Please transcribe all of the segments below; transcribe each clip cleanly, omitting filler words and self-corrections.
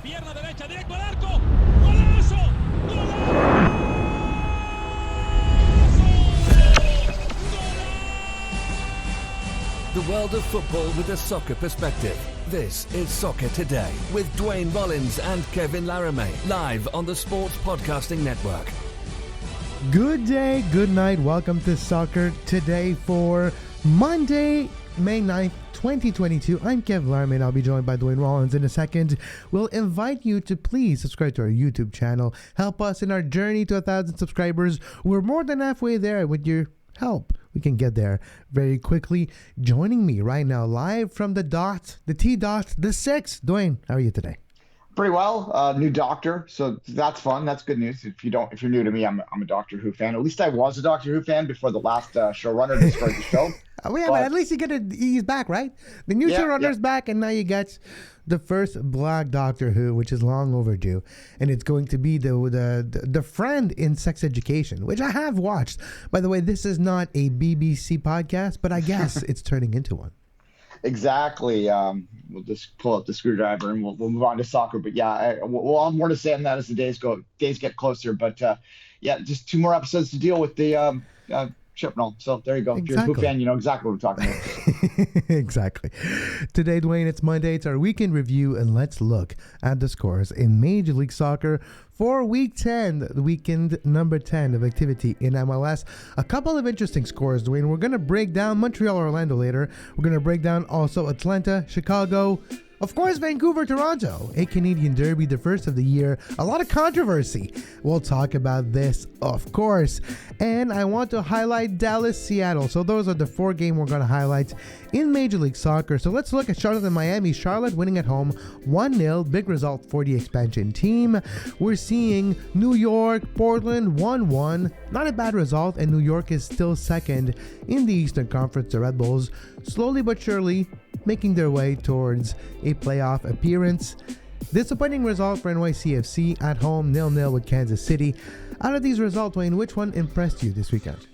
pierna derecha, directo al arco. ¡Golazo! ¡Golazo! The world of football with a soccer perspective. This is Soccer Today with Duane Rollins and Kevin Laramie, live on the Sports Podcasting Network. Good day, good night. Welcome to Soccer Today for Monday, May 9th, 2022. I'm Kevin Laramie and I'll be joined by Duane Rollins in a second. We'll invite you to please subscribe to our YouTube channel. Help us in our journey to 1,000 subscribers. We're more than halfway there. With your help, we can get there very quickly. Joining me right now, live from the T-Dot, the 6. Duane, how are you today? Pretty well. New doctor, so that's fun. That's good news. If you're new to me, I'm a Doctor Who fan. At least I was a Doctor Who fan before the last showrunner destroyed the show. But at least he's back, right? The new showrunner's back, and now you got the first Black Doctor Who, which is long overdue, and it's going to be the friend in Sex Education, which I have watched. By the way, this is not a BBC podcast, but I guess it's turning into one. Exactly. We'll just pull out the screwdriver and we'll move on to soccer. But yeah, we'll have more to say on that as the days get closer. But just 2 more episodes to deal with the Chipnell. So there you go. Exactly. If you're a Who fan, you know exactly what we're talking about. Exactly. Today, Duane, it's Monday. It's our weekend review, and let's look at the scores in Major League Soccer for Week 10, the weekend number 10 of activity in MLS. A couple of interesting scores, Duane. We're going to break down Montreal-Orlando later. We're going to break down also Atlanta, Chicago, of course, Vancouver-Toronto, a Canadian derby, the first of the year. A lot of controversy. We'll talk about this, of course. And I want to highlight Dallas-Seattle. So those are the 4 games we're going to highlight in Major League Soccer. So let's look at Charlotte and Miami. Charlotte winning at home 1-0. Big result for the expansion team. We're seeing New York, Portland 1-1. Not a bad result, and New York is still second in the Eastern Conference. The Red Bulls slowly but surely making their way towards a playoff appearance. Disappointing result for NYCFC at home, 0-0 with Kansas City. Out of these results, Wayne, which one impressed you this weekend?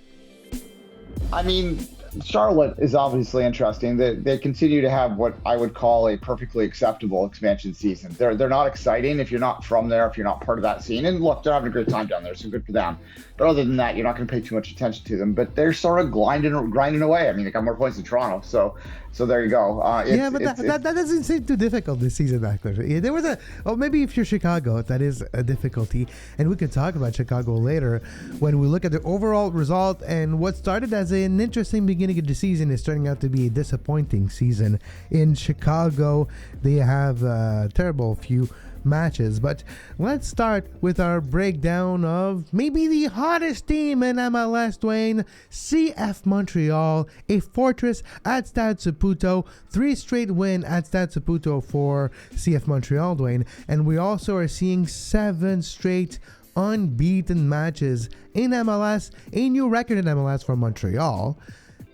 I mean, Charlotte is obviously interesting. They continue to have what I would call a perfectly acceptable expansion season. They're not exciting if you're not from there, if you're not part of that scene. And look, they're having a great time down there, so good for them. But other than that, you're not going to pay too much attention to them. But they're sort of grinding away. I mean, they got more points than Toronto, so there you go. That doesn't seem too difficult this season, actually. There was maybe if you're Chicago, that is a difficulty. And we could talk about Chicago later when we look at the overall result, and what started as an interesting beginning of the season is turning out to be a disappointing season in Chicago. They have a terrible few matches, but let's start with our breakdown of maybe the hottest team in MLS, Duane, CF Montreal, a fortress at Stade Saputo, 3 straight win at Stade Saputo for CF Montreal, Duane, and we also are seeing 7 straight unbeaten matches in MLS, a new record in MLS for Montreal,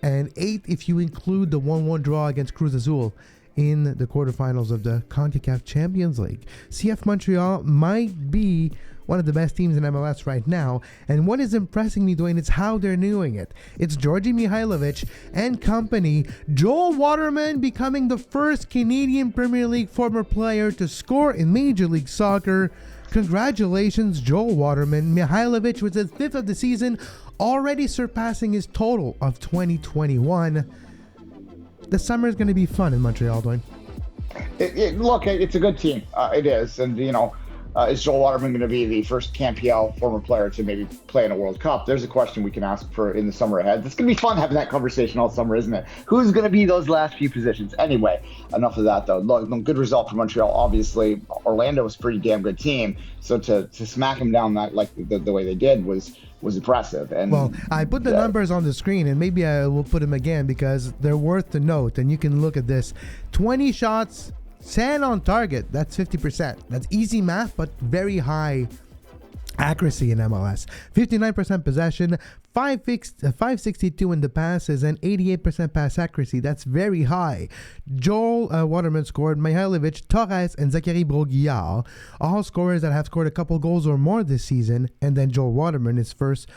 and 8 if you include the 1-1 draw against Cruz Azul in the quarterfinals of the CONCACAF Champions League. CF Montreal might be one of the best teams in MLS right now, and what is impressing me, Duane, is how they're doing it. It's Georgi Mihailovic and company. Joel Waterman becoming the first Canadian Premier League former player to score in Major League Soccer. Congratulations, Joel Waterman. Mihailovic was his 5th of the season, already surpassing his total of 2021. The summer is going to be fun in Montreal, Duane. Look, it's a good team. It is. And, is Joel Waterman going to be the first CanPL former player to maybe play in a World Cup? There's a question we can ask for in the summer ahead. It's going to be fun having that conversation all summer, isn't it? Who's going to be those last few positions? Anyway, enough of that, though. Look, good result for Montreal. Obviously, Orlando was a pretty damn good team. So to smack them down that like the way they did was impressive. And well, I put the numbers on the screen, and maybe I will put them again because they're worth the note. And you can look at this: 20 shots, 10 on target. That's 50%. That's easy math, but very high accuracy in MLS. 59% possession, 562 in the passes, and 88% pass accuracy. That's very high. Joel Waterman scored. Mihailovic, Torres, and Zachary Broguillard, all scorers that have scored a couple goals or more this season. And then Joel Waterman is first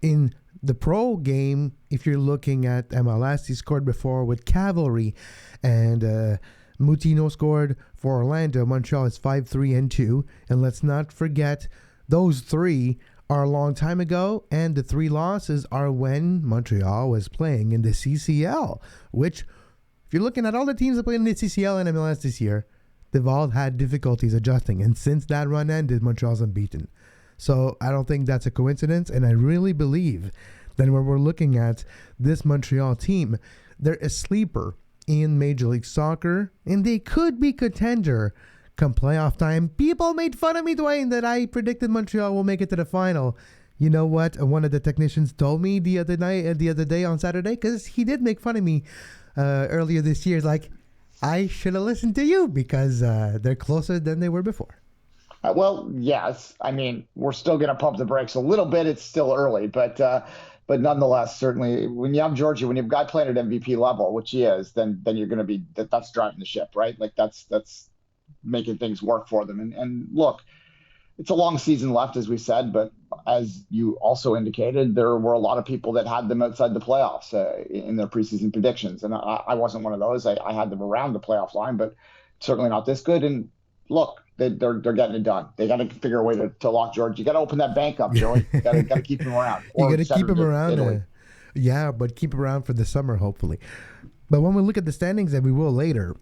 in the pro game. If you're looking at MLS, he scored before with Cavalry, and Moutinho scored for Orlando. Montreal is 5-3-2. And let's not forget, those three are a long time ago, and the three losses are when Montreal was playing in the CCL, which, if you're looking at all the teams that played in the CCL and MLS this year, they've all had difficulties adjusting. And since that run ended, Montreal's unbeaten. So I don't think that's a coincidence, and I really believe that when we're looking at this Montreal team, they're a sleeper in Major League Soccer, and they could be contender come playoff time. People made fun of me, Duane, that I predicted Montreal will make it to the final. You know what? One of the technicians told me the other day on Saturday, because he did make fun of me earlier this year. It's like, I should have listened to you because they're closer than they were before. Well, yes. I mean, we're still going to pump the brakes a little bit. It's still early, but nonetheless, certainly when you have Georgia, when you've got playing at MVP level, which he is, then you're going to be that's driving the ship, right? Like that's making things work for them. And look, it's a long season left, as we said, but as you also indicated, there were a lot of people that had them outside the playoffs in their preseason predictions. And I wasn't one of those. I had them around the playoff line, but certainly not this good. And look, they're getting it done. They got to figure a way to lock George. You got to open that bank up, Joey. You got to keep him around. You got to keep him around. Yeah, but keep him around for the summer, hopefully. But when we look at the standings, and we will later,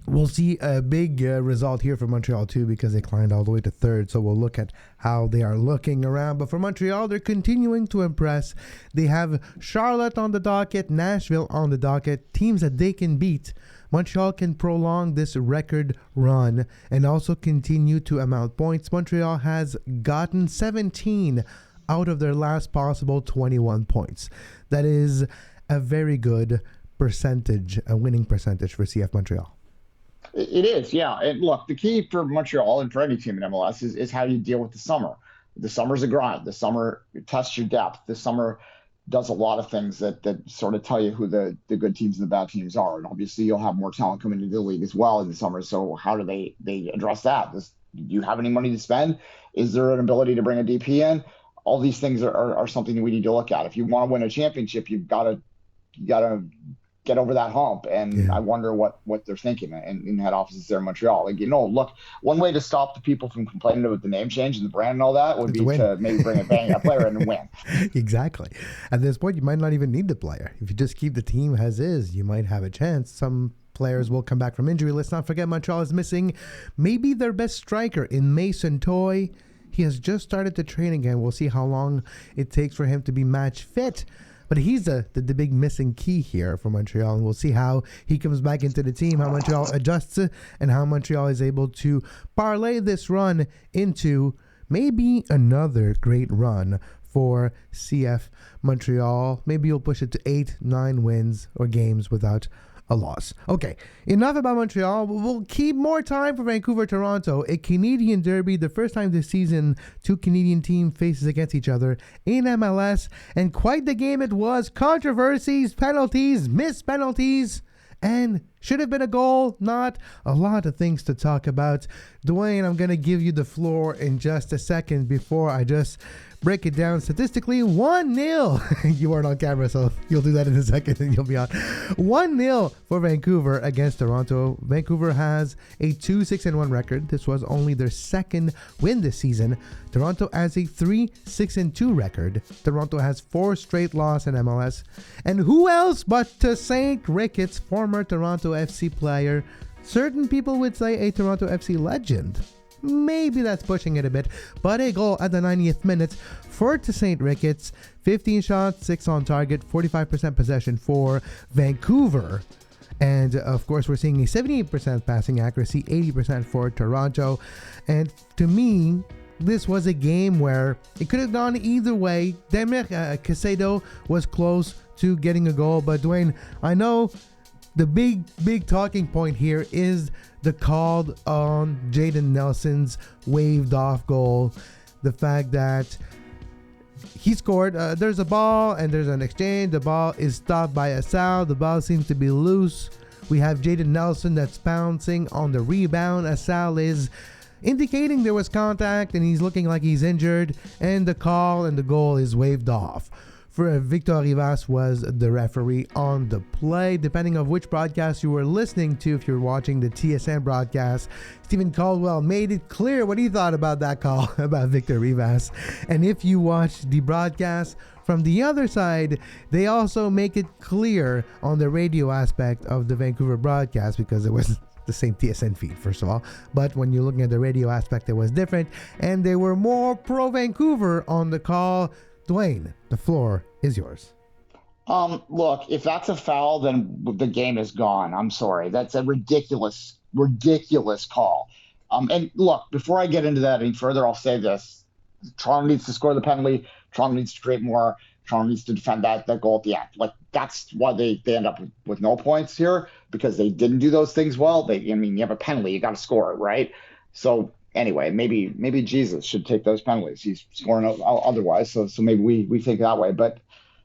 we'll see a big result here for Montreal too, because they climbed all the way to third. So we'll look at how they are looking around. But for Montreal, they're continuing to impress. They have Charlotte on the docket, Nashville on the docket, teams that they can beat. Montreal can prolong this record run and also continue to amount points. Montreal has gotten 17 out of their last possible 21 points. That is a very good percentage, a winning percentage for CF Montreal. It is, yeah. And look, the key for Montreal and for any team in MLS is how you deal with the summer. The summer's a grind. The summer tests your depth. The summer does a lot of things that sort of tell you who the good teams and the bad teams are. And obviously you'll have more talent coming into the league as well in the summer. So how do they address that? Do you have any money to spend? Is there an ability to bring a DP in? All these things are something that we need to look at. If you want to win a championship, you gotta get over that hump. And I wonder what they're thinking in head offices there in Montreal. Like, look, one way to stop the people from complaining about the name change and the brand and all that would be to maybe bring a player in and win. Exactly. At this point, you might not even need the player. If you just keep the team as is, you might have a chance. Some players will come back from injury. Let's not forget Montreal is missing maybe their best striker in Mason Toye. He has just started to train again. We'll see how long it takes for him to be match fit. But he's the big missing key here for Montreal, and we'll see how he comes back into the team, how Montreal adjusts, and how Montreal is able to parlay this run into maybe another great run for CF Montreal. Maybe you'll push it to 8-9 wins or games without a loss. Okay, enough about Montreal. We'll keep more time for Vancouver-Toronto, a Canadian derby, the first time this season two Canadian teams faces against each other in MLS, and quite the game it was. Controversies, penalties, missed penalties, and should have been a goal, not. A lot of things to talk about. Duane, I'm going to give you the floor in just a second before I just break it down statistically. 1-0. You aren't on camera, so you'll do that in a second and you'll be on. 1-0 for Vancouver against Toronto. Vancouver has a 2-6-1 record. This was only their second win this season. Toronto has a 3-6-2 record. Toronto has 4 straight losses in MLS. And who else but St. Ricketts, former Toronto FC player. Certain people would say a Toronto FC legend. Maybe that's pushing it a bit, but a goal at the 90th minute for St. Ricketts. 15 shots, 6 on target, 45% possession for Vancouver. And of course, we're seeing a 78% passing accuracy, 80% for Toronto. And to me, this was a game where it could have gone either way. Demir Caicedo was close to getting a goal, but Duane, I know the big talking point here is the call on Jaden Nelson's waved off goal. The fact that he scored, there's a ball and there's an exchange. The ball is stopped by Asal. The ball seems to be loose. We have Jaden Nelson that's pouncing on the rebound. Asal is indicating there was contact and he's looking like he's injured. And the call and the goal is waved off. For Victor Rivas was the referee on the play. Depending on which broadcast you were listening to, if you're watching the TSN broadcast, Stephen Caldwell made it clear what he thought about that call about Victor Rivas. And if you watch the broadcast from the other side, they also make it clear on the radio aspect of the Vancouver broadcast, because it was the same TSN feed, first of all. But when you're looking at the radio aspect, it was different. And they were more pro-Vancouver on the call. Duane, the floor is yours. Look, if that's a foul, then the game is gone. I'm sorry. That's a ridiculous call. And look, before I get into that any further, I'll say this. Toronto needs to score the penalty. Toronto needs to create more. Toronto needs to defend that goal at the end. Like, that's why they end up with no points here, because they didn't do those things well. You have a penalty, you got to score it, right? So anyway, maybe Jesus should take those penalties. He's scoring otherwise, so maybe we think that way. But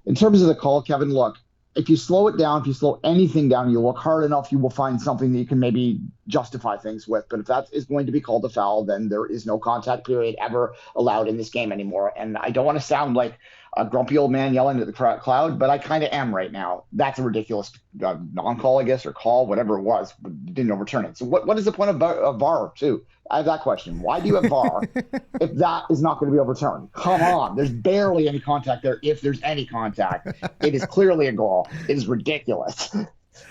in terms of the call, Kevin, look, if you slow it down, if you slow anything down, you look hard enough, you will find something that you can maybe justify things with. But if that is going to be called a foul, then there is no contact period ever allowed in this game anymore. And I don't want to sound like a grumpy old man yelling at the cloud, but I kind of am right now. That's a ridiculous non-call, I guess, or call, whatever it was, but didn't overturn it. So what is the point of VAR, too? I have that question. Why do you have VAR if that is not going to be overturned? Come on. There's barely any contact there, if there's any contact. It is clearly a goal. It is ridiculous.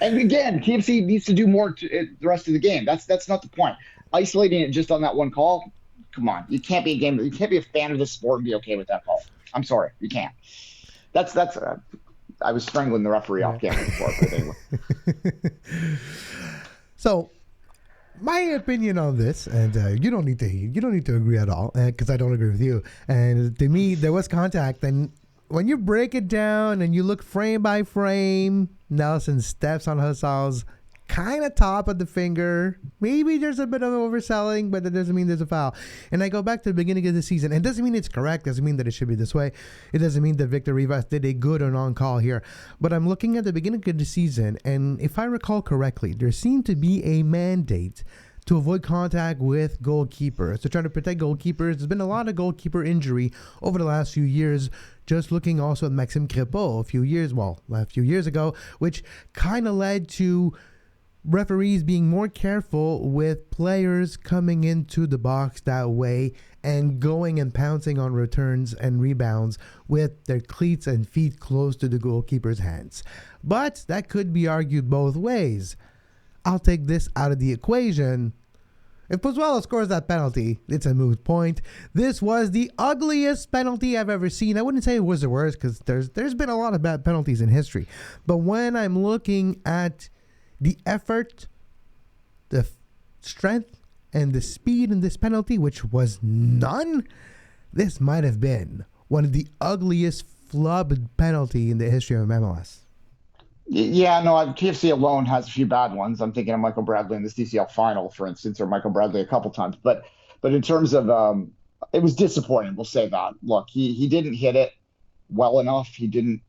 And again, TFC needs to do more the rest of the game. That's not the point. Isolating it just on that one call, come on. You can't be a fan of the sport and be okay with that call. I'm sorry, you can't. That's. I was strangling the referee off camera before. But anyway. So, my opinion on this, and you don't need to agree at all, because I don't agree with you. And to me, there was contact, and when you break it down and you look frame by frame, Nelson steps on Hassal's kind of top of the finger. Maybe there's a bit of overselling, but that doesn't mean there's a foul. And I go back to the beginning of the season, and it doesn't mean it's correct, doesn't mean that it should be this way. It doesn't mean that Victor Rivas did a good or non-call here. But I'm looking at the beginning of the season, and if I recall correctly, there seemed to be a mandate to avoid contact with goalkeepers, to try to protect goalkeepers. There's been a lot of goalkeeper injury over the last few years. Just looking also at Maxime Crépeau a few years ago, which kind of led to referees being more careful with players coming into the box that way and going and pouncing on returns and rebounds with their cleats and feet close to the goalkeeper's hands. But that could be argued both ways. I'll take this out of the equation. If Pozuelo scores that penalty, it's a moot point. This was the ugliest penalty I've ever seen. I wouldn't say it was the worst, because there's been a lot of bad penalties in history. But when I'm looking at the effort, the strength, and the speed in this penalty, which was none, this might have been one of the ugliest flubbed penalty in the history of MLS. Yeah, no, TFC alone has a few bad ones. I'm thinking of Michael Bradley in the CCL final, for instance, or Michael Bradley a couple times. But in terms of, it was disappointing. We'll say that. Look, he didn't hit it well enough. He didn't.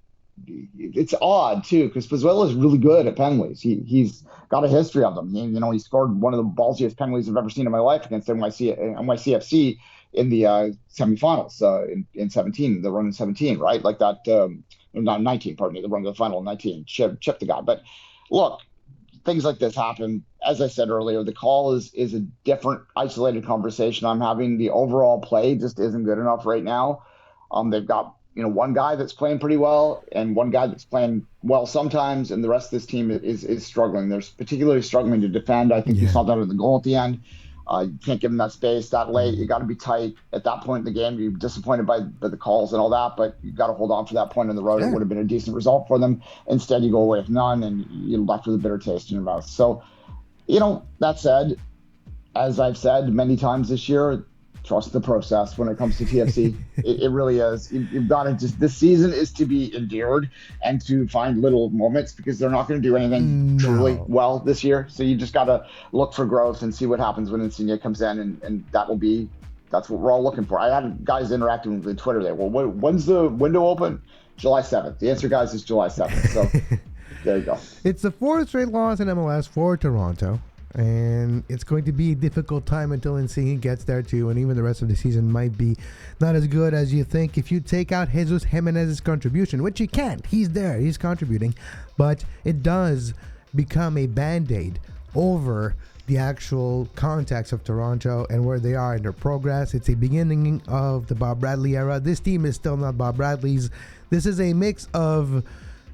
It's odd too, because Pozuelo is really good at penalties. He's got a history of them. He scored one of the ballsiest penalties I've ever seen in my life against NYCFC in the semifinals in 17, the run in 17, right? Like that, not 19, pardon me, the run to the final in 19, chip the guy. But look, things like this happen. As I said earlier, the call is a different, isolated conversation I'm having. The overall play just isn't good enough right now. They've got one guy that's playing pretty well and one guy that's playing well sometimes, and the rest of this team is struggling. They're particularly struggling to defend. I think you saw that in the goal at the end. You can't give them that space that late. You got to be tight at that point in the game. You're disappointed by the calls and all that, but you got to hold on for that point in the road. It would have been a decent result for them. Instead, you go away with none, and you're left with a bitter taste in your mouth. So, that said, as I've said many times this year, trust the process when it comes to TFC. it really is. You've got to this season is to be endeared and to find little moments, because they're not going to do anything truly well this year. So you just got to look for growth and see what happens when Insigne comes in, and that's what we're all looking for. I had guys interacting with me on Twitter there. Well, when's the window open? July 7th. The answer, guys, is July 7th. So there you go. It's the fourth straight loss in MLS for Toronto. And it's going to be a difficult time until Insigne gets there too, and even the rest of the season might be not as good as you think if you take out Jesus Jimenez's contribution, which you can't. He's there, he's contributing, but it does become a band-aid over the actual context of Toronto and where they are in their progress. It's a beginning of the Bob Bradley era. This team is still not Bob Bradley's. This is a mix of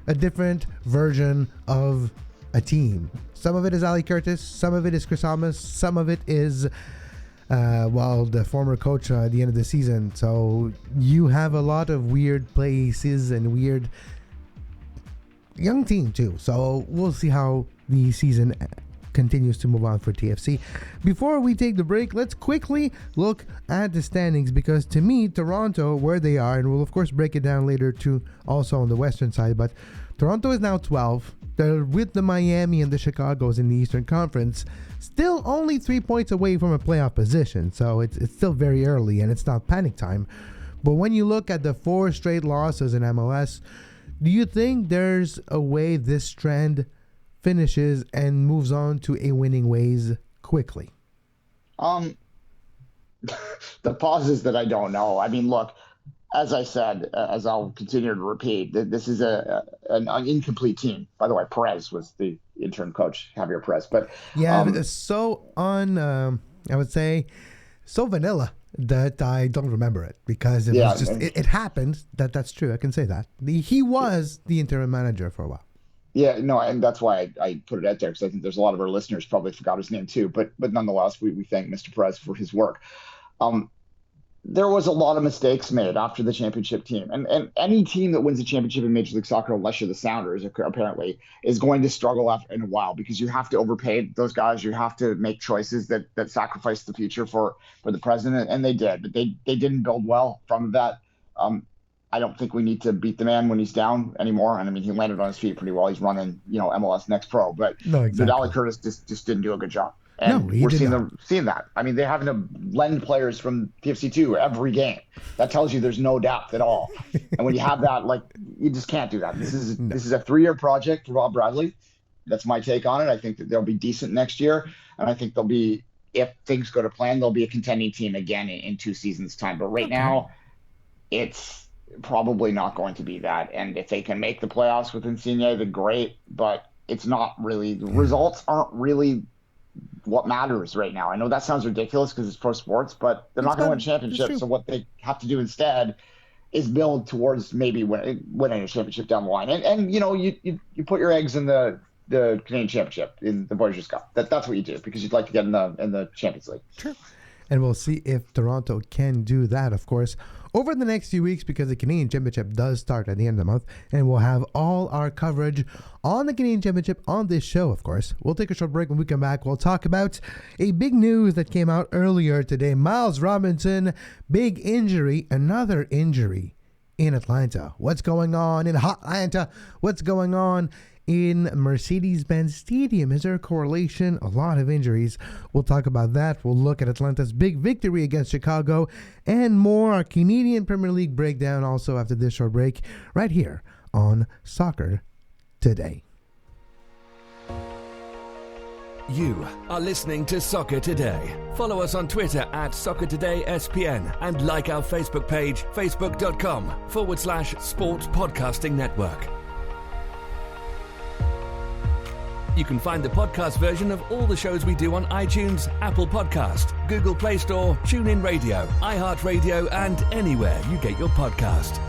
a different version of a team. Some of it is Ali Curtis, some of it is Chris Thomas, some of it is the former coach at the end of the season. So you have a lot of weird places and weird young team too. So we'll see how the season continues to move on for TFC. Before we take the break, let's quickly look at the standings, because to me, Toronto, where they are, and we'll of course break it down later too, also on the western side, but Toronto is now 12. They're with the Miami and the Chicagos in the Eastern Conference, still only 3 points away from a playoff position, so it's still very early and it's not panic time. But when you look at the 4 straight losses in MLS, do you think there's a way this trend finishes and moves on to a winning ways quickly? The pause is that I don't know. I mean, look, as I said, as I'll continue to repeat, this is an incomplete team. By the way, Perez was the interim coach, Javier Perez. But I would say, so vanilla that I don't remember it, because it happened. That's true. I can say that. He was the interim manager for a while. Yeah, no, and that's why I put it out there, because I think there's a lot of our listeners probably forgot his name too. But nonetheless, we thank Mr. Perez for his work. There was a lot of mistakes made after the championship team. And any team that wins a championship in Major League Soccer, unless you're the Sounders, apparently, is going to struggle after in a while, because you have to overpay those guys. You have to make choices that sacrifice the future for the president. And they did, but they didn't build well from that. I don't think we need to beat the man when he's down anymore. And I mean, he landed on his feet pretty well. He's running, MLS Next Pro, but Ali Curtis just didn't do a good job. And we're seeing that. I mean, they're having to lend players from TFC2 every game. That tells you there's no depth at all. And when you have that, you just can't do that. This is a 3-year project for Bob Bradley. That's my take on it. I think that they'll be decent next year. And I think they'll be, if things go to plan, they'll be a contending team again in 2 seasons' time. But right now, it's probably not going to be that. And if they can make the playoffs with Insigne, then great. But it's not really, the results aren't really what matters right now. I know that sounds ridiculous because it's pro sports, but they're not going to win championships. So what they have to do instead is build towards maybe winning a championship down the line. And you put your eggs in the Canadian Championship, in the Voyageurs Cup. That's what you do, because you'd like to get in the Champions League. Sure. And we'll see if Toronto can do that, of course, over the next few weeks, because the Canadian Championship does start at the end of the month, and we'll have all our coverage on the Canadian Championship on this show, of course. We'll take a short break. When we come back, we'll talk about a big news that came out earlier today. Miles Robinson, big injury, another injury in Atlanta. What's going on in Atlanta? What's going on in Mercedes-Benz Stadium? Is there a correlation? A lot of injuries. We'll talk about that. We'll look at Atlanta's big victory against Chicago and more. Our Canadian Premier League breakdown also after this short break, right here on Soccer Today. You are listening to Soccer Today. Follow us on Twitter at SoccerTodaySPN and like our Facebook page, facebook.com/Sports Podcasting Network. You can find the podcast version of all the shows we do on iTunes, Apple Podcast, Google Play Store, TuneIn Radio, iHeartRadio, and anywhere you get your podcast.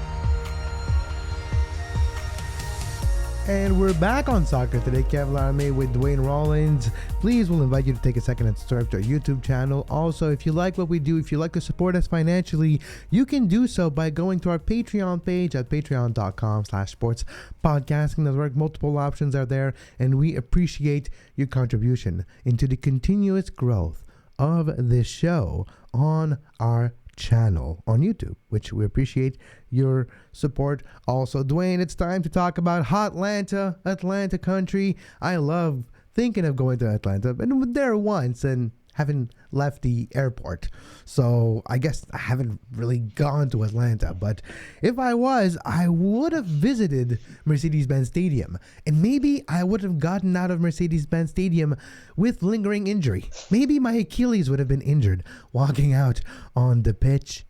And we're back on Soccer Today. Kevin Laramie with Duane Rollins. Please, we'll invite you to take a second and subscribe to our YouTube channel. Also, if you like what we do, if you like to support us financially, you can do so by going to our Patreon page at patreon.com/sports podcasting network. Multiple options are there, and we appreciate your contribution into the continuous growth of this show on our channel on YouTube, which we appreciate your support. Also, Duane, it's time to talk about Atlanta country. I love thinking of going to Atlanta. I've been there once and haven't left the airport. So I guess I haven't really gone to Atlanta. But if I was, I would have visited Mercedes-Benz Stadium. And maybe I would have gotten out of Mercedes-Benz Stadium with lingering injury. Maybe my Achilles would have been injured walking out on the pitch.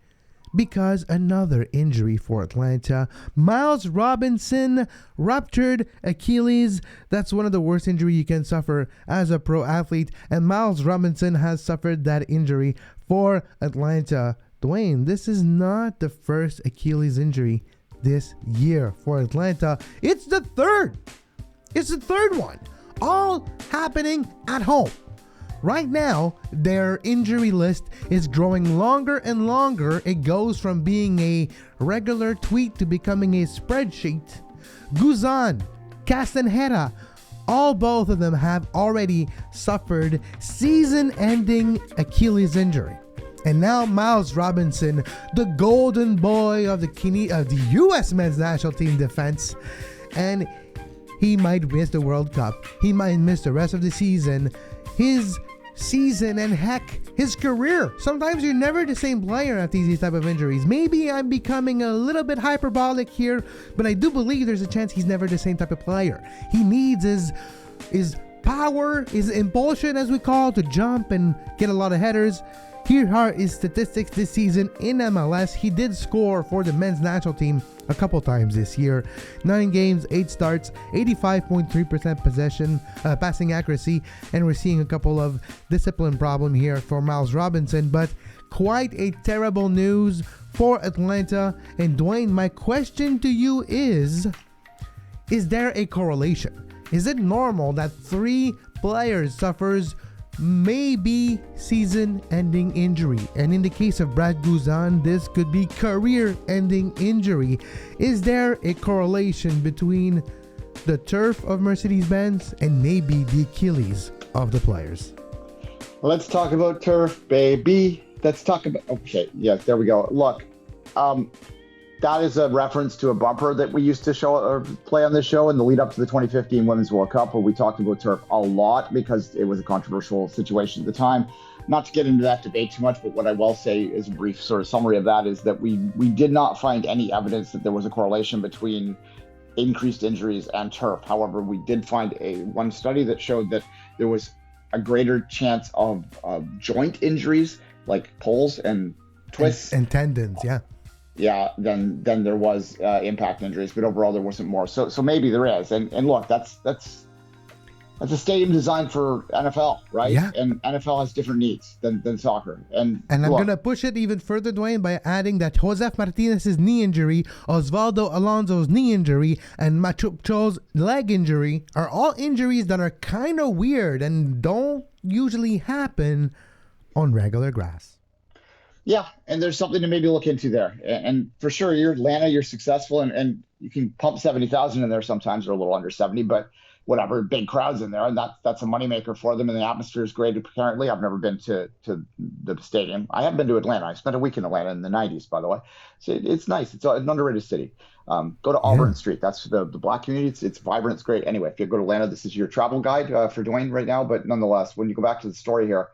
Because another injury for Atlanta. Miles Robinson ruptured Achilles. That's one of the worst injuries you can suffer as a pro athlete. And Miles Robinson has suffered that injury for Atlanta. Duane, this is not the first Achilles injury this year for Atlanta. It's the third. It's the third one. All happening at home. Right now, their injury list is growing longer and longer. It goes from being a regular tweet to becoming a spreadsheet. Guzan, Castaneda, both of them have already suffered season-ending Achilles injury. And now Miles Robinson, the golden boy of the U.S. men's national team defense, and he might miss the World Cup. He might miss the rest of the season. His season and heck, his career. Sometimes you're never the same player after these type of injuries. Maybe I'm becoming a little bit hyperbolic here, but I do believe there's a chance he's never the same type of player. He needs his power, his impulsion as we call, to jump and get a lot of headers. Here are his statistics this season in MLS. He did score for the men's national team a couple times this year. 9 games, 8 starts, 85.3% possession, passing accuracy, and we're seeing a couple of discipline problem here for Miles Robinson, but quite a terrible news for Atlanta. And Duane, my question to you is there a correlation? Is it normal that 3 players suffers maybe season-ending injury? And in the case of Brad Guzan, this could be career-ending injury. Is there a correlation between the turf of Mercedes-Benz and maybe the Achilles of the players? Let's talk about turf, baby. Let's talk about... Okay, yes, there we go. Look, that is a reference to a bumper that we used to show or play on this show in the lead up to the 2015 Women's World Cup, where we talked about turf a lot because it was a controversial situation at the time. Not to get into that debate too much, but what I will say is a brief sort of summary of that is that we did not find any evidence that there was a correlation between increased injuries and turf. However, we did find one study that showed that there was a greater chance of joint injuries like pulls and twists. And tendons, yeah. Yeah, then there was impact injuries, but overall there wasn't more. So maybe there is. And look, that's a stadium designed for NFL, right? Yeah. And NFL has different needs than soccer. And I'm gonna push it even further, Duane, by adding that Josef Martinez's knee injury, Osvaldo Alonso's knee injury, and Machucho's leg injury are all injuries that are kind of weird and don't usually happen on regular grass. Yeah, and there's something to maybe look into there. And for sure, you're Atlanta, you're successful, and you can pump 70,000 in there sometimes, or a little under 70, but whatever, big crowds in there, and that's a moneymaker for them, and the atmosphere is great apparently. I've never been to the stadium. I have been to Atlanta. I spent a week in Atlanta in the 90s, by the way. So it's nice. It's an underrated city. Go to Auburn Street. That's the Black community. It's vibrant. It's great. Anyway, if you go to Atlanta, this is your travel guide for Duane right now, but nonetheless, when you go back to the story here,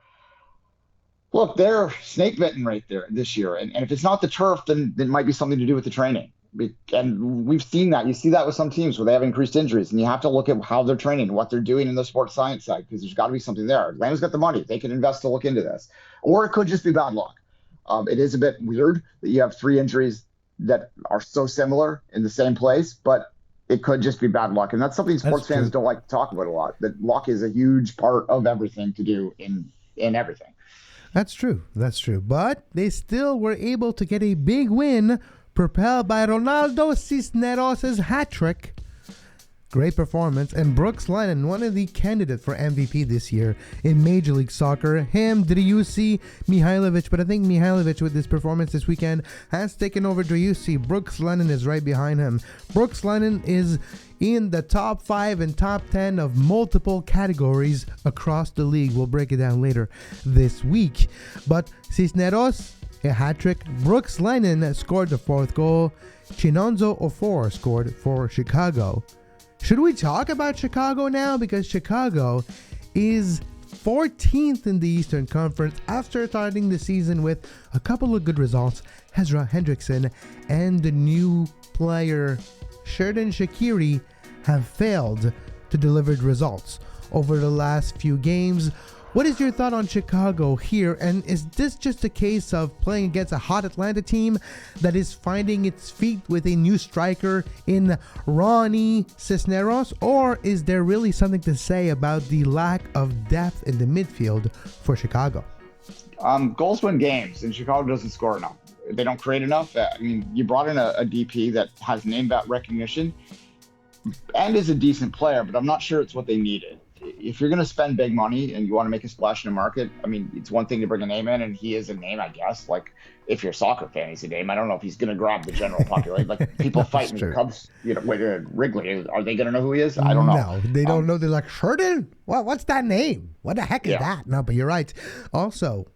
look, they're snake bitten right there this year. And if it's not the turf, then it might be something to do with the training. And we've seen that. You see that with some teams where they have increased injuries. And you have to look at how they're training, what they're doing in the sports science side, because there's got to be something there. Atlanta's got the money. They can invest to look into this. Or it could just be bad luck. It is a bit weird that you have 3 injuries that are so similar in the same place, but it could just be bad luck. And that's something sports fans don't like to talk about a lot. That luck is a huge part of everything to do in everything. That's true. But they still were able to get a big win propelled by Ronaldo Cisneros' hat trick. Great performance. And Brooks Lennon, one of the candidates for MVP this year in Major League Soccer. Him, Driussi, Mihailovic. But I think Mihailovic, with his performance this weekend, has taken over Driussi. Brooks Lennon is right behind him. Brooks Lennon is in the top 5 and top 10 of multiple categories across the league. We'll break it down later this week. But Cisneros, a hat trick. Brooks Lennon scored the 4th goal. Chinonso Ofor scored for Chicago. Should we talk about Chicago now? Because Chicago is 14th in the Eastern Conference after starting the season with a couple of good results. Ezra Hendrickson and the new player Xherdan Shaqiri have failed to deliver results over the last few games. What is your thought on Chicago here? And is this just a case of playing against a hot Atlanta team that is finding its feet with a new striker in Ronnie Cisneros? Or is there really something to say about the lack of depth in the midfield for Chicago? Goals win games, and Chicago doesn't score enough. They don't create enough. I mean, you brought in a DP that has name recognition and is a decent player, but I'm not sure it's what they needed. If you're going to spend big money and you want to make a splash in the market, I mean, it's one thing to bring a name in, and he is a name, I guess. Like, if you're a soccer fan, he's a name. I don't know if he's going to grab the general population. Like, people fighting the Cubs, Wrigley, are they going to know who he is? I don't know. No, they don't know. They're like, Xherdan? What's that name? What the heck is that? No, but you're right. Also,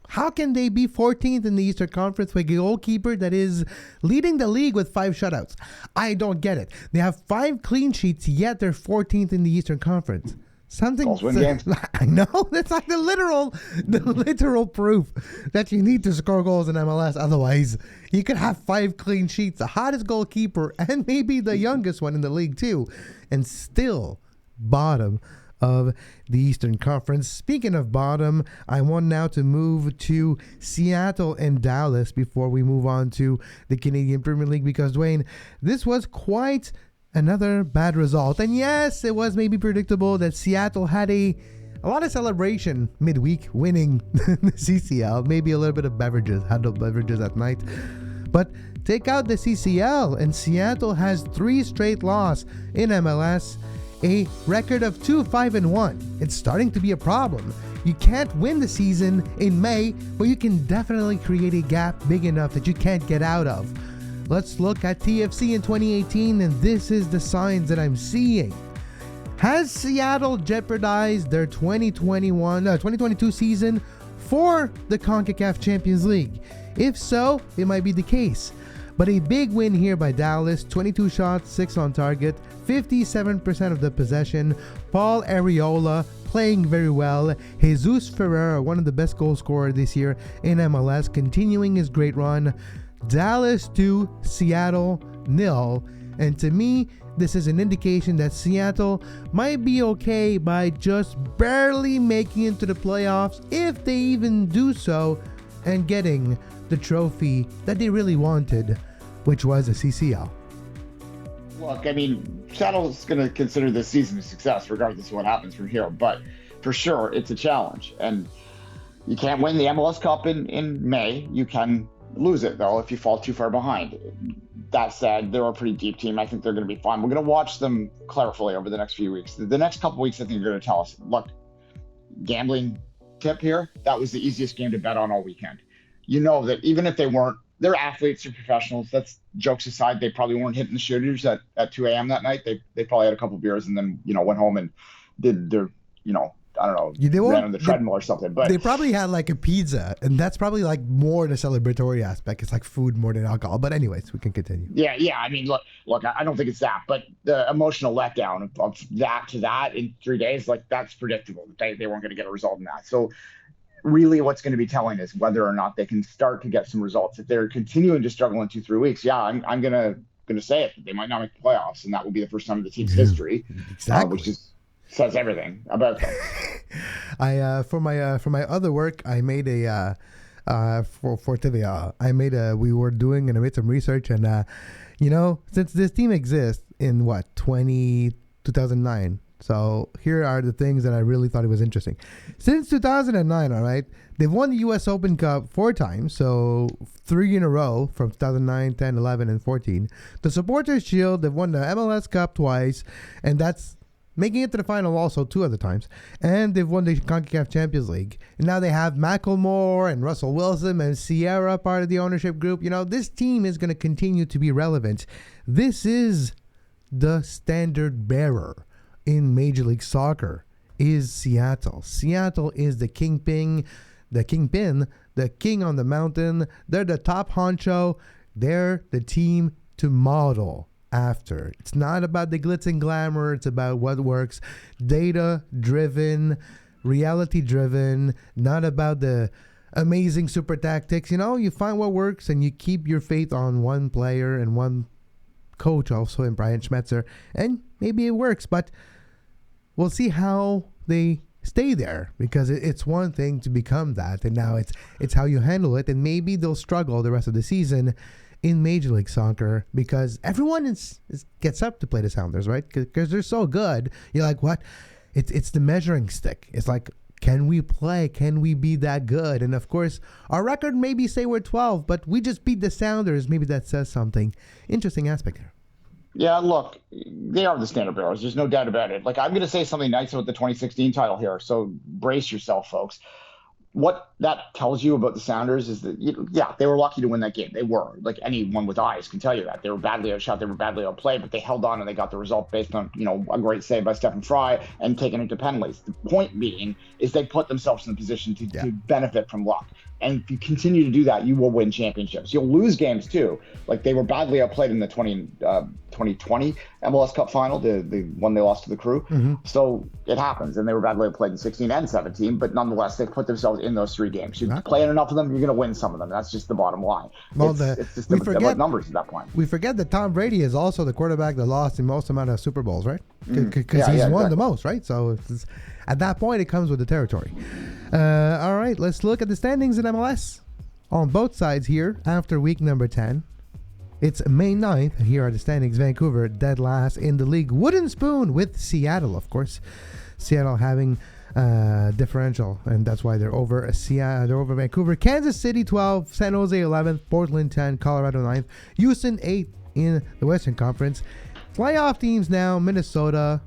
how can they be 14th in the Eastern Conference with a goalkeeper that is leading the league with 5 shutouts? I don't get it. They have 5 clean sheets, yet they're 14th in the Eastern Conference. Something. I know, that's like the literal proof that you need to score goals in MLS. Otherwise, you could have 5 clean sheets, the hottest goalkeeper, and maybe the youngest one in the league too, and still bottom of the Eastern Conference. Speaking of bottom, I want now to move to Seattle and Dallas before we move on to the Canadian Premier League, because Duane, this was quite another bad result. And yes, it was maybe predictable that Seattle had a lot of celebration midweek winning the CCL, maybe a little bit of handled beverages at night. But take out the CCL and Seattle has 3 straight losses in MLS, a record of 2-5-1. It's starting to be a problem. You can't win the season in May, but you can definitely create a gap big enough that you can't get out of. Let's look at TFC in 2018, and this is the signs that I'm seeing. Has Seattle jeopardized their 2022 season for the CONCACAF Champions League? If so, it might be the case. But a big win here by Dallas, 22 shots, 6 on target, 57% of the possession. Paul Arriola playing very well. Jesus Ferreira, one of the best goal scorers this year in MLS, continuing his great run. Dallas 2, Seattle 0. And to me, this is an indication that Seattle might be okay by just barely making it to the playoffs, if they even do so, and getting the trophy that they really wanted, which was a CCL. Look, I mean, Seattle's going to consider this season a success regardless of what happens from here, but for sure it's a challenge. And you can't win the MLS Cup in May. You can lose it, though, if you fall too far behind. That said, they're a pretty deep team. I think they're going to be fine. We're going to watch them carefully over the next few weeks. The next couple weeks, I think they're going to tell us, look, gambling tip here, that was the easiest game to bet on all weekend. You know that even if they weren't, they're athletes, they're professionals. That's jokes aside, they probably weren't hitting the shooters at 2 a.m. that night. They probably had a couple beers and then, went home and did their, I don't know, ran on the treadmill or something. But they probably had like a pizza, and that's probably like more the celebratory aspect. It's like food more than alcohol. But anyways, we can continue. Yeah. I mean, look, I don't think it's that, but the emotional letdown of that to that in 3 days, like that's predictable. They weren't going to get a result in that. So really what's going to be telling is whether or not they can start to get some results. If they're continuing to struggle in 2-3 weeks, I'm going to say it. They might not make the playoffs, and that will be the first time in the team's history. Exactly. Which says everything about them. I for my other work, I made a for TVA. We were doing and I made some research, and since this team exists in 2009. So here are the things that I really thought it was interesting. Since 2009, all right, they've won the U.S. Open Cup 4 times, so 3 in a row from 2009, 10, 11, and 14. The Supporters' Shield, they've won the MLS Cup twice, and that's making it to the final also 2 other times. And they've won the CONCACAF Champions League. And now they have Macklemore and Russell Wilson and Sierra part of the ownership group. This team is going to continue to be relevant. This is the standard bearer in Major League Soccer is Seattle. Seattle is the kingpin, the king on the mountain. They're the top honcho. They're the team to model after. It's not about the glitz and glamour. It's about what works. Data-driven, reality driven, not about the amazing super tactics. You find what works and you keep your faith on one player and one coach also in Brian Schmetzer, and maybe it works, but we'll see how they stay there, because it's one thing to become that, and now it's how you handle it, and maybe they'll struggle the rest of the season in Major League Soccer because everyone gets up to play the Sounders, right? Because they're so good. You're like, what? It's the measuring stick. It's like, can we play? Can we be that good? And of course, our record maybe say we're 12, but we just beat the Sounders. Maybe that says something. Interesting aspect there. Yeah, look, they are the standard bearers. There's no doubt about it. Like, I'm going to say something nice about the 2016 title here, so brace yourself, folks. What that tells you about the Sounders is that, they were lucky to win that game. They were. Like, anyone with eyes can tell you that. They were badly outshot. They were badly outplayed, but they held on and they got the result based on, a great save by Stephen Fry and taking it to penalties. The point being is they put themselves in a position to benefit from luck. And if you continue to do that, you will win championships. You'll lose games too. Like, they were badly outplayed in the 2020 MLS Cup final, the one they lost to the Crew. Mm-hmm. So it happens. And they were badly outplayed in 16 and 17, but nonetheless, they put themselves in those 3 games. You play in enough of them, you're going to win some of them. That's just the bottom line. Well, it's just about numbers at that point. We forget that Tom Brady is also the quarterback that lost the most amount of Super Bowls, right? Because he's won the most, right? So at that point, it comes with the territory. All right, let's look at the standings in MLS on both sides here after week number 10. It's May 9th. Here are the standings. Vancouver dead last in the league. Wooden spoon with Seattle, of course. Seattle having differential, and that's why they're over They're over Vancouver. Kansas City 12, San Jose 11th, Portland 10, Colorado 9th, Houston 8 in the Western Conference. Playoff teams now: Minnesota,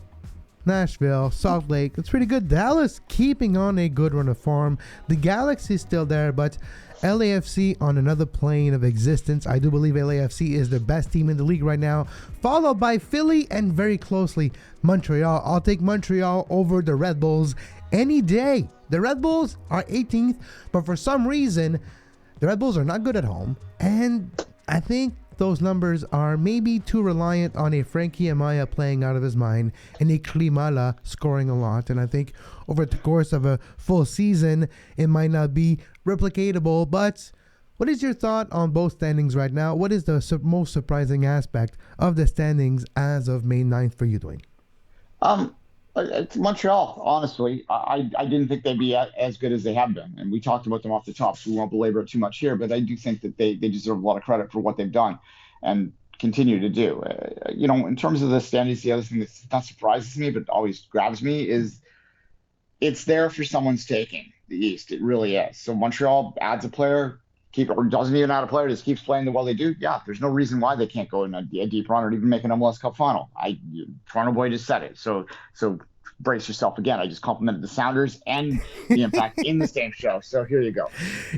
Nashville, Salt Lake. It's pretty good. Dallas keeping on a good run of form. The Galaxy is still there, but LAFC on another plane of existence. I do believe LAFC is the best team in the league right now, followed by Philly and very closely Montreal. I'll take Montreal over the Red Bulls any day. The Red Bulls are 18th, but for some reason, the Red Bulls are not good at home, and I think those numbers are maybe too reliant on a Frankie Amaya playing out of his mind and a Klimala scoring a lot. And I think over the course of a full season, it might not be replicatable. But what is your thought on both standings right now? What is the most surprising aspect of the standings as of May 9th for you, Duane? It's Montreal, honestly. I didn't think they'd be as good as they have been. And we talked about them off the top, so we won't belabor it too much here. But I do think that they deserve a lot of credit for what they've done and continue to do. In terms of the standings, the other thing that not surprises me but always grabs me is it's there for someone's taking, the East. It really is. So Montreal adds a player, or doesn't even add a player, just keeps playing the well they do. Yeah, there's no reason why they can't go in a deep run or even make an MLS Cup final. Toronto boy just said it. So brace yourself again. I just complimented the Sounders and the Impact in the same show. So here you go.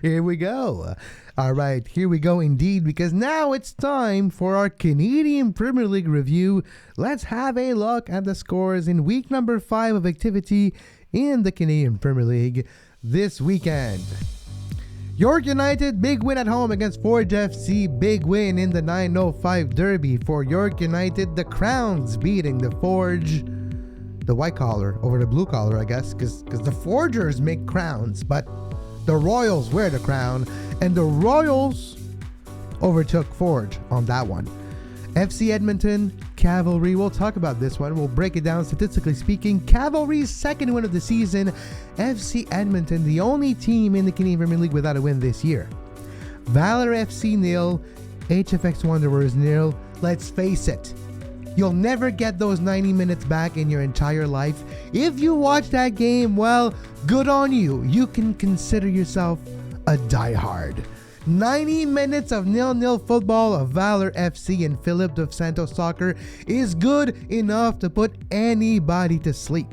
Here we go. All right, here we go indeed, because now it's time for our Canadian Premier League review. Let's have a look at the scores in week number 5 of activity in the Canadian Premier League this weekend. York United, big win at home against Forge FC. Big win in the 905 Derby for York United. The Crowns beating the Forge, the white collar over the blue collar, I guess, because the Forgers make crowns, but the Royals wear the crown, and the Royals overtook Forge on that one. FC Edmonton, Cavalry. We'll talk about this one. We'll break it down statistically speaking. Cavalry's second win of the season. FC Edmonton, the only team in the Canadian Premier League without a win this year. Valor FC 0, HFX Wanderers 0. Let's face it, you'll never get those 90 minutes back in your entire life. If you watch that game, well, good on you. You can consider yourself a diehard. 90 minutes of 0-0 football of Valor FC and Philip dos Santos soccer is good enough to put anybody to sleep.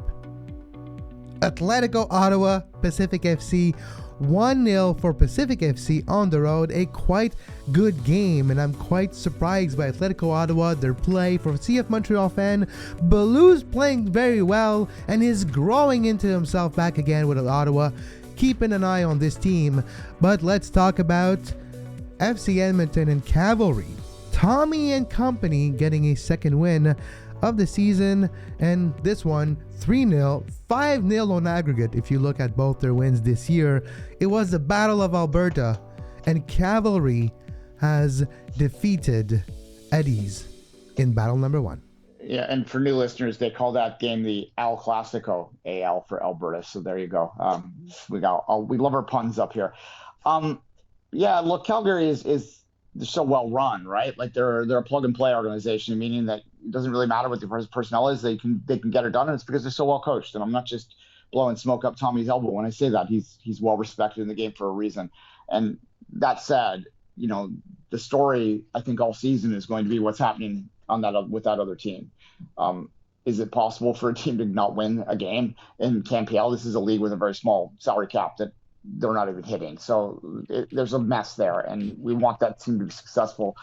Atletico Ottawa, Pacific FC, 1-0 for Pacific FC on the road. A quite good game, and I'm quite surprised by Atletico Ottawa, their play. For a CF Montreal fan, Belou's playing very well and is growing into himself back again with Ottawa. Keeping an eye on this team, but let's talk about FC Edmonton and Cavalry. Tommy and company getting a second win of the season, and this one 3-0, 5-0 on aggregate. If you look at both their wins this year, it was the Battle of Alberta, and Cavalry has defeated Eddies in battle number 1. Yeah, and for new listeners, they call that game the Al Clasico, AL for Alberta. So there you go. We love our puns up here. Yeah, look, Calgary is they're so well run, right? Like they're a plug and play organization, meaning that it doesn't really matter what the personnel is. They can get it done, and it's because they're so well coached. And I'm not just blowing smoke up Tommy's elbow when I say that. He's well respected in the game for a reason. And that said, the story I think all season is going to be what's happening with that other team. Is it possible for a team to not win a game in CanPL? This is a league with a very small salary cap that they're not even hitting. So there's a mess there, and we want that team to be successful.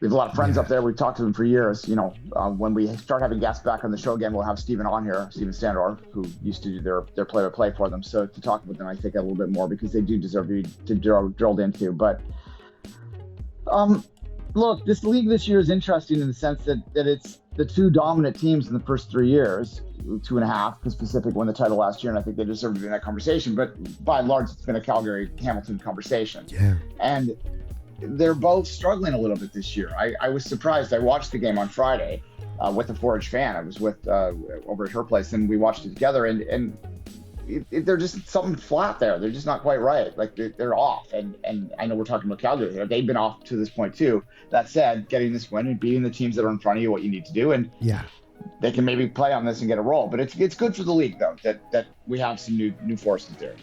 We have a lot of friends up there. We've talked to them for years. When we start having guests back on the show again, we'll have Steven on here, Steven Standor, who used to do their play-by-play for them. So to talk with them, I think a little bit more because they do deserve to drilled into. But look, this league this year is interesting in the sense that it's the two dominant teams in the first 3 years, 2.5, because Pacific won the title last year, and I think they deserve to be in that conversation. But by and large, it's been a Calgary-Hamilton conversation. Yeah. And they're both struggling a little bit this year. I was surprised. I watched the game on Friday with a Forage fan. I was with over at her place, and we watched it together. And they're just something flat there. They're just not quite right. Like they're off. And I know we're talking about Calgary here. They've been off to this point too. That said, getting this win and beating the teams that are in front of you, what you need to do, and they can maybe play on this and get a roll. But it's good for the league though that we have some new forces there.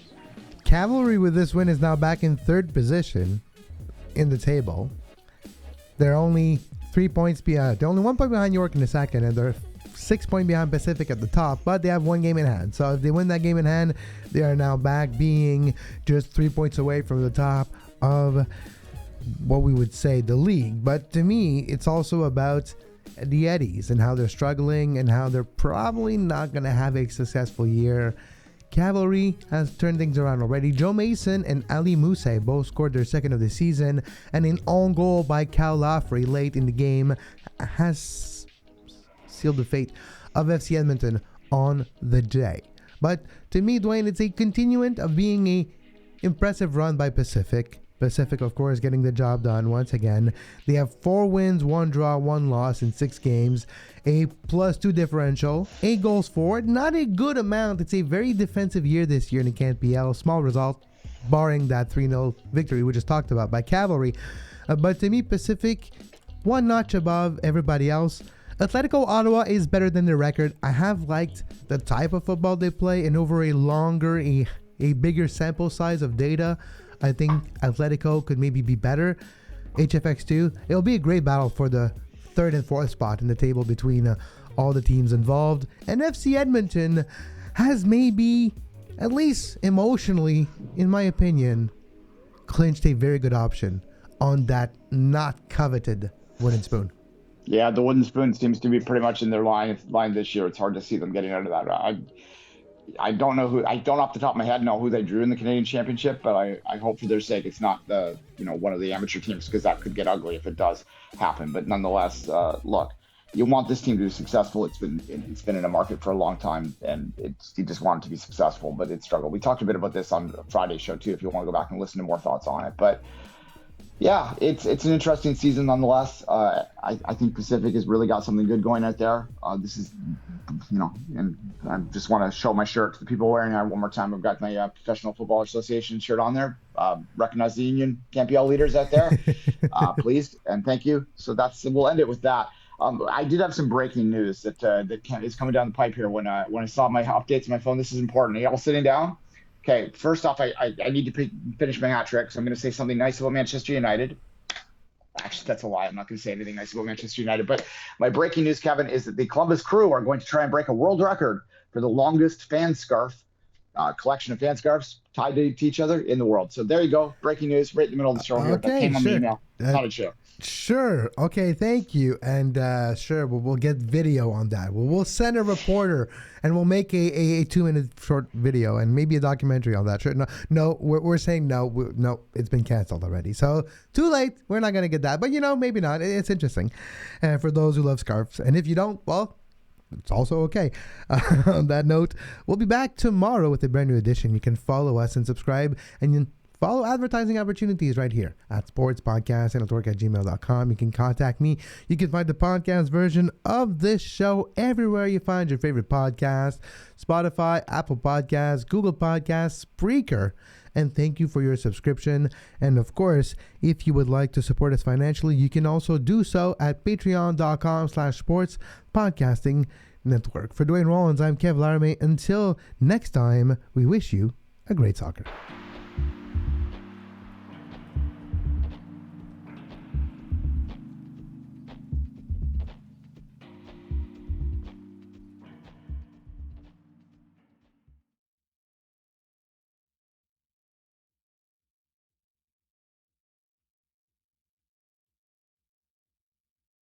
Cavalry with this win is now back in third position in the table. They're only 3 points behind. They're only 1 point behind York in the second, and they're 6 points behind Pacific at the top, but they have 1 game in hand. So if they win that game in hand, they are now back being just 3 points away from the top of what we would say the league. But to me, it's also about the Eddies and how they're struggling and how they're probably not going to have a successful year. Cavalry has turned things around already. Joe Mason and Ali Mousse both scored their second of the season, and an own goal by Cal Laffrey late in the game has sealed the fate of FC Edmonton on the day. But to me, Duane, it's a continuant of being a impressive run by Pacific. Pacific, of course, getting the job done once again. They have 4 wins, 1 draw, 1 loss in 6 games, a +2 differential, 8 goals for. Not a good amount. It's a very defensive year this year in the CanPL. Small result, barring that 3-0 victory we just talked about by Cavalry. But to me, Pacific, 1 notch above everybody else. Atletico Ottawa is better than their record. I have liked the type of football they play, and over a longer, a bigger sample size of data, I think Atletico could maybe be better. HFX2, it'll be a great battle for the 3rd and 4th spot in the table between all the teams involved. And FC Edmonton has maybe, at least emotionally, in my opinion, clinched a very good option on that not coveted wooden spoon. Yeah, the wooden spoon seems to be pretty much in their line this year. It's hard to see them getting out of that. I don't off the top of my head know who they drew in the Canadian Championship, but I hope for their sake it's not one of the amateur teams, because that could get ugly if it does happen. But nonetheless, look, you want this team to be successful. It's been in a market for a long time, and you just want it to be successful, but it struggled. We talked a bit about this on Friday's show too, if you want to go back and listen to more thoughts on it. But yeah, it's an interesting season nonetheless. I think Pacific has really got something good going out there. This is, and I just want to show my shirt to the people wearing it one more time. I've got my Professional Football Association shirt on there. Recognize the union CanPL leaders out there, please and thank you. So we'll end it with that. I did have some breaking news that is coming down the pipe here when I saw my updates on my phone. This is important. Are you all sitting down? Okay, first off, I need to finish my hat trick, so I'm going to say something nice about Manchester United. Actually, that's a lie. I'm not going to say anything nice about Manchester United. But my breaking news, Kevin, is that the Columbus Crew are going to try and break a world record for the longest fan scarf collection of fan scarves tied to each other in the world. So there you go. Breaking news right in the middle of the show here. Okay, that came on sure. the email. Not a show. Sure. Okay, thank you. And sure, we'll get video on that. We'll send a reporter, and we'll make a 2-minute short video and maybe a documentary on that. Sure. No, we're saying no. No, it's been canceled already. So too late. We're not going to get that. But, maybe not. It's interesting for those who love scarves. And if you don't, well, it's also okay. On that note, we'll be back tomorrow with a brand new edition. You can follow us and subscribe, and you can follow advertising opportunities right here at sportspodcast@gmail.com. You can contact me. You can find the podcast version of this show everywhere you find your favorite podcast: Spotify, Apple Podcasts, Google Podcasts, Spreaker. And thank you for your subscription. And of course, if you would like to support us financially, you can also do so at patreon.com/sportspodcasting-network. For Duane Rollins, I'm Kev Laramie. Until next time, we wish you a great soccer.